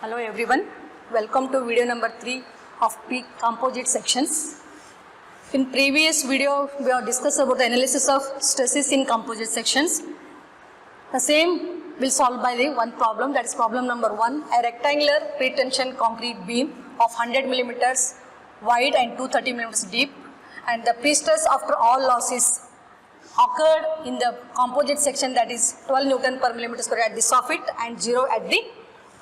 Hello everyone, welcome to video number 3 of pre-composite sections. In previous video, we have discussed about the analysis of stresses in composite sections. The same will solve by the one problem, that is problem number 1. A rectangular pre-tension concrete beam of 100 millimeters wide and 230 millimeters deep, and the pre-stress after all losses occurred in the composite section, that is 12 Newton per millimeter square at the soffit and 0 at the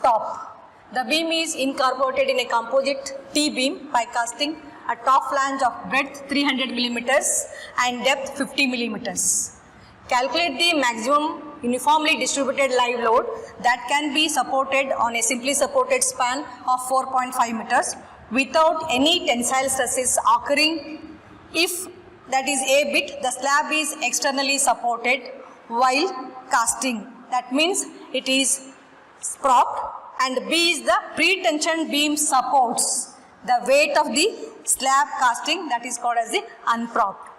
top. The beam is incorporated in a composite T-beam by casting a top flange of breadth 300 millimeters and depth 50 millimeters. Calculate the maximum uniformly distributed live load that can be supported on a simply supported span of 4.5 meters without any tensile stresses occurring if, that is A bit, the slab is externally supported while casting. That means it is propped, and B is the pre-tension beam supports the weight of the slab casting, that is called as the unpropped.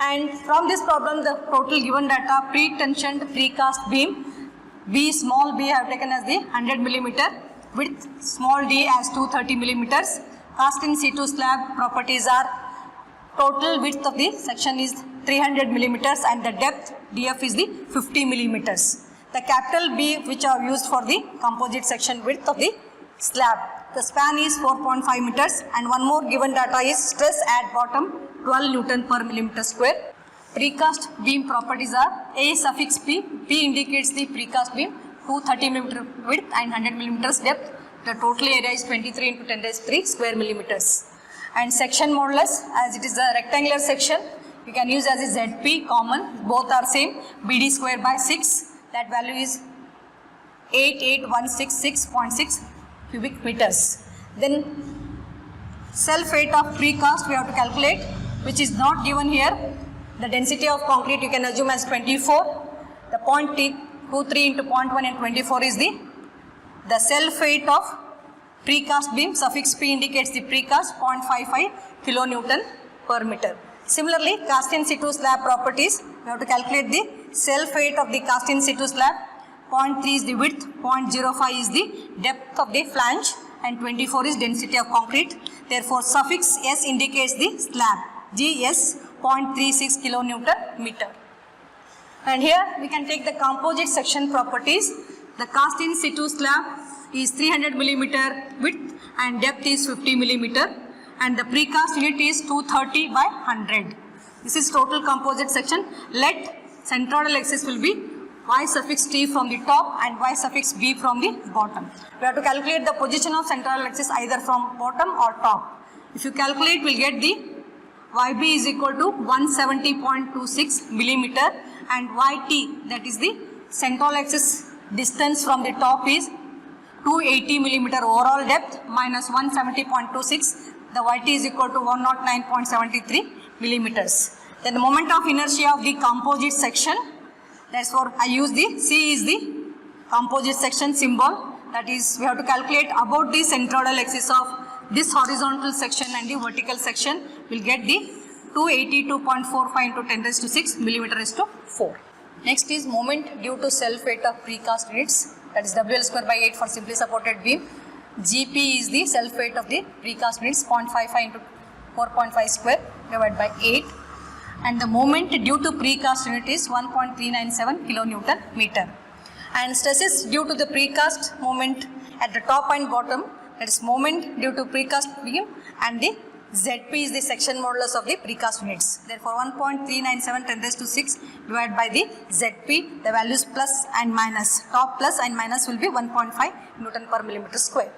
And from this problem, the total given data pre-tensioned precast beam, B small b I have taken as the 100 millimeter, width small d as 230 millimeters. Cast in situ slab properties are total width of the section is 300 millimeters and the depth df is the 50 millimeters. The capital B which are used for the composite section width of the slab. The span is 4.5 meters, and one more given data is stress at bottom 12 Newton per millimeter square. Precast beam properties are A suffix P. P indicates the precast beam, 230 millimeter width and 100 millimeters depth. The total area is 23 into 10 raised to 3 square millimeters. And section modulus, as it is a rectangular section, you can use as a ZP common, both are same, BD square by 6. That value is 88166.6 cubic meters. Then self weight of precast we have to calculate, which is not given here. The density of concrete you can assume as 24. The 0.23 into 0.1 and 24 is the self weight of precast beam. Suffix P indicates the precast, 0.55 kilonewton per meter. Similarly, cast in situ slab properties, we have to calculate the self weight of the cast in situ slab. 0.3 is the width, 0.05 is the depth of the flange, and 24 is density of concrete. Therefore, suffix S indicates the slab, GS 0.36 kilonewton meter. And here we can take the composite section properties. The cast in situ slab is 300 millimeter width and depth is 50 millimeter, and the precast unit is 230 by 100. This is total composite section. Let centroidal axis will be y suffix t from the top and y suffix b from the bottom. We have to calculate the position of centroidal axis either from bottom or top. If you calculate, we will get the yb is equal to 170.26 millimeter, and yt, that is the central axis distance from the top, is 280 millimeter overall depth minus 170.26. The yt is equal to 109.73 millimeters. Then the moment of inertia of the composite section, that's for I use the C is the composite section symbol. That is, we have to calculate about the centroidal axis of this horizontal section and the vertical section. We'll get the 282.45 into 10 raised to 6 millimeter raised to 4. Next is moment due to self weight of precast units. That is WL square by 8 for simply supported beam. GP is the self weight of the precast units, 0.55 into 4.5 square divided by 8. And the moment due to precast unit is 1.397 kilonewton meter. And stresses due to the precast moment at the top and bottom, that is moment due to precast beam, and the ZP is the section modulus of the precast units. Therefore, 1.397 10 raised to 6 divided by the ZP, the values plus and minus, top plus and minus will be 1.5 Newton per millimeter square.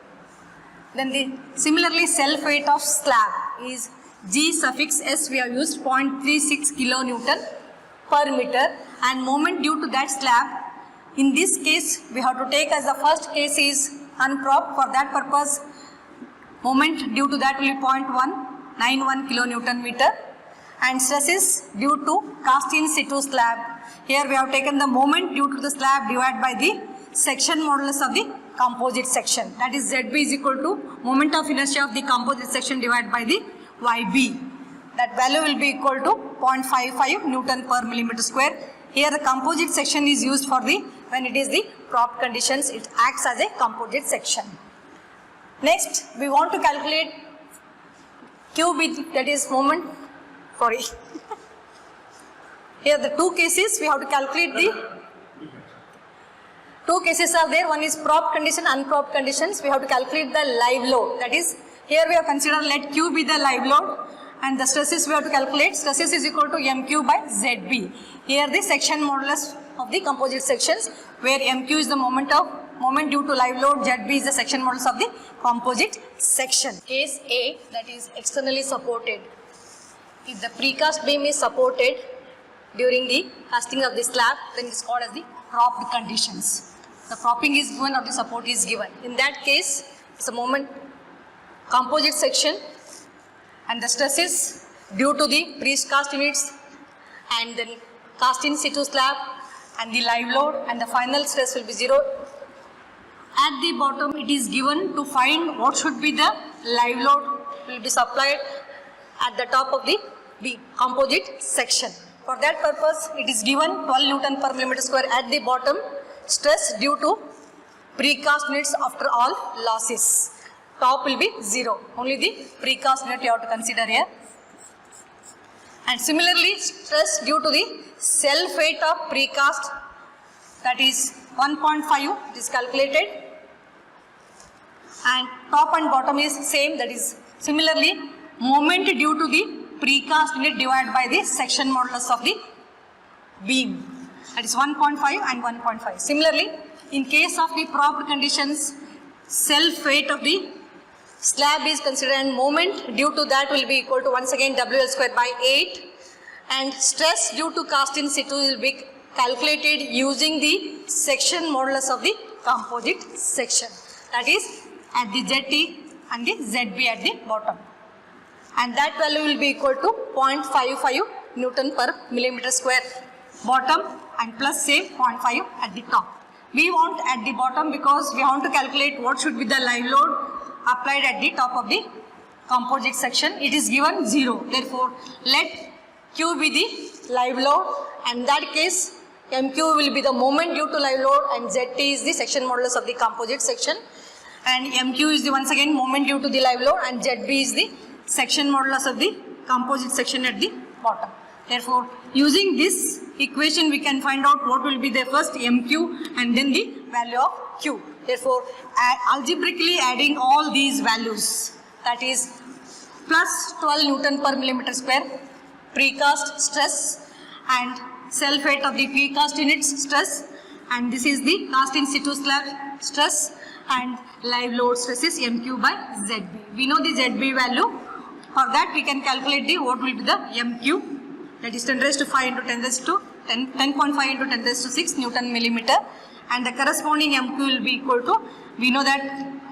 Then similarly self weight of slab is G suffix S, we have used 0.36 kilonewton per meter, and moment due to that slab, in this case we have to take as the first case is unpropped. For that purpose, moment due to that will be 0.191 kilonewton meter, and stresses due to cast in situ slab. Here we have taken the moment due to the slab divided by the section modulus of the composite section. That is ZB is equal to moment of inertia of the composite section divided by the YB. That value will be equal to 0.55 Newton per millimeter square. Here the composite section is used for the When it is the propped conditions, it acts as a composite section. Next, we want to calculate QB, that is moment, sorry. Here the two cases, we have to calculate the two cases are there. One is propped condition, unpropped conditions. We have to calculate the live load. That is, here we have considered let Q be the live load and the stresses we have to calculate. Stresses is equal to MQ by ZB. Here the section modulus of the composite sections, where MQ is the moment due to live load, ZB is the section modulus of the composite section. Case A, that is externally supported. If the precast beam is supported during the casting of the slab, then it is called as the propped conditions. The propping is given or the support is given. In that case, it's a moment composite section and the stresses due to the precast units and then cast in situ slab and the live load, and the final stress will be 0. At the bottom, it is given to find what should be the live load will be supplied at the top of the composite section. For that purpose, it is given 12 Newton per millimeter square at the bottom, stress due to precast units after all losses. Top will be 0. Only the precast unit you have to consider here. And similarly, stress due to the self-weight of precast, that is 1.5, it is calculated. And top and bottom is same, that is similarly moment due to the precast unit divided by the section modulus of the beam, that is 1.5 and 1.5. Similarly, in case of the propped conditions, self-weight of the slab is considered and moment due to that will be equal to once again WL square by 8, and stress due to cast in situ will be calculated using the section modulus of the composite section, that is at the ZT and the ZB at the bottom. And that value will be equal to 0.55 Newton per millimeter square bottom and plus say 0.5 at the top. We want at the bottom because we want to calculate what should be the live load applied at the top of the composite section. It is given 0. Therefore, let Q be the live load, and in that case MQ will be the moment due to live load and ZT is the section modulus of the composite section, and MQ is the once again moment due to the live load and ZB is the section modulus of the composite section at the bottom. Therefore, using this equation we can find out what will be the first MQ and then the value of Q. Therefore, algebraically adding all these values, that is plus 12 Newton per millimeter square precast stress and self-weight of the precast units stress, and this is the cast in situ slab stress, and live load stress is MQ by ZB. We know the ZB value. For that we can calculate the what will be the MQ, that is 10 raised to 5 into 10 raised to 10.5 into 10 raised to 6 Newton millimeter, and the corresponding MQ will be equal to, we know that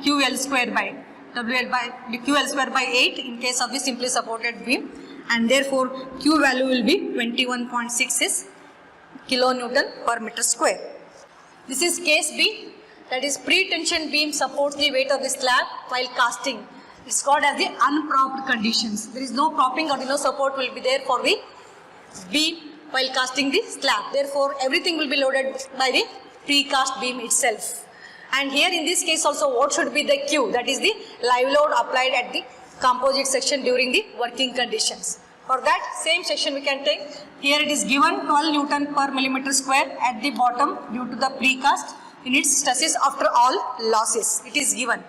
QL square by WL by QL square by 8 in case of the simply supported beam, and therefore Q value will be 21.6 kilonewton per meter square. This is case B, that is pre-tension beam supports the weight of the slab while casting. It's called as the unpropped conditions. There is no propping or no support will be there for the beam while casting the slab. Therefore, everything will be loaded by the precast beam itself. And here in this case also what should be the Q, that is the live load applied at the composite section during the working conditions. For that same section we can take, here it is given 12 Newton per millimeter square at the bottom due to the precast units stresses after all losses. It is given.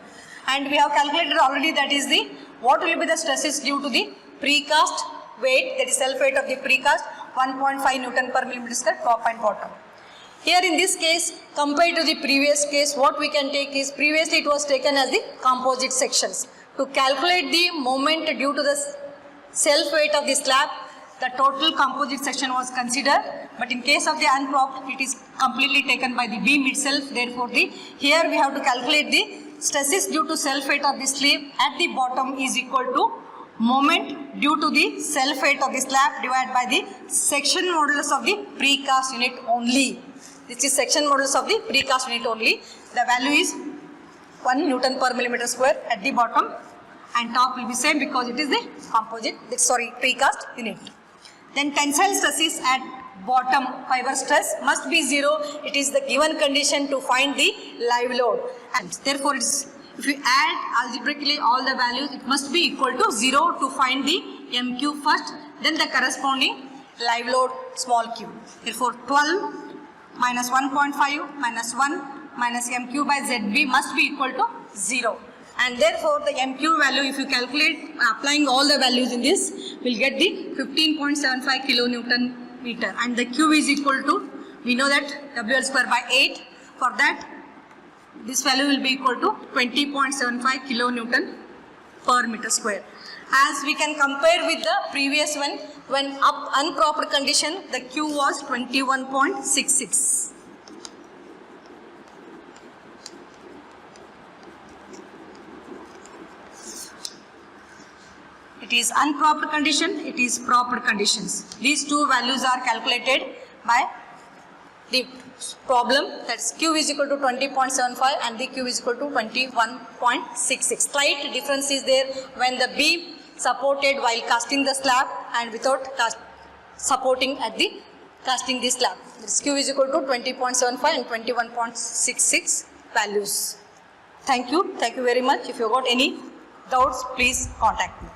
And we have calculated already, that is the what will be the stresses due to the precast weight, that is self-weight of the precast 1.5 Newton per millimeter square top and bottom. Here in this case compared to the previous case, what we can take is previously it was taken as the composite sections. To calculate the moment due to the self-weight of the slab, the total composite section was considered, but in case of the unpropped it is completely taken by the beam itself. Therefore, here we have to calculate the stresses due to self-weight of the slab at the bottom is equal to moment due to the self-weight of the slab divided by the section modulus of the precast unit only. This is section modulus of the precast unit only. The value is 1 Newton per millimeter square at the bottom, and top will be same because it is the precast unit. Then tensile stresses at bottom fiber stress must be 0. It is the given condition to find the live load. And therefore, if you add algebraically all the values, it must be equal to 0 to find the MQ first, then the corresponding live load small q. Therefore, 12 minus 1.5 minus 1 minus MQ by ZB must be equal to 0. And therefore, the MQ value, if you calculate applying all the values in this, will get the 15.75 kilonewton meter. And the Q is equal to, we know that WL square by 8. For that, this value will be equal to 20.75 kilonewton per meter square. As we can compare with the previous one, when up unpropped condition, the Q was 21.66. It is unpropped condition, it is propped conditions. These two values are calculated by the problem, that's Q is equal to 20.75 and the Q is equal to 21.66. Slight difference is there when the beam supported while casting the slab and without supporting at the casting the slab. This Q is equal to 20.75 and 21.66 values. Thank you very much. If you got any doubts, please contact me.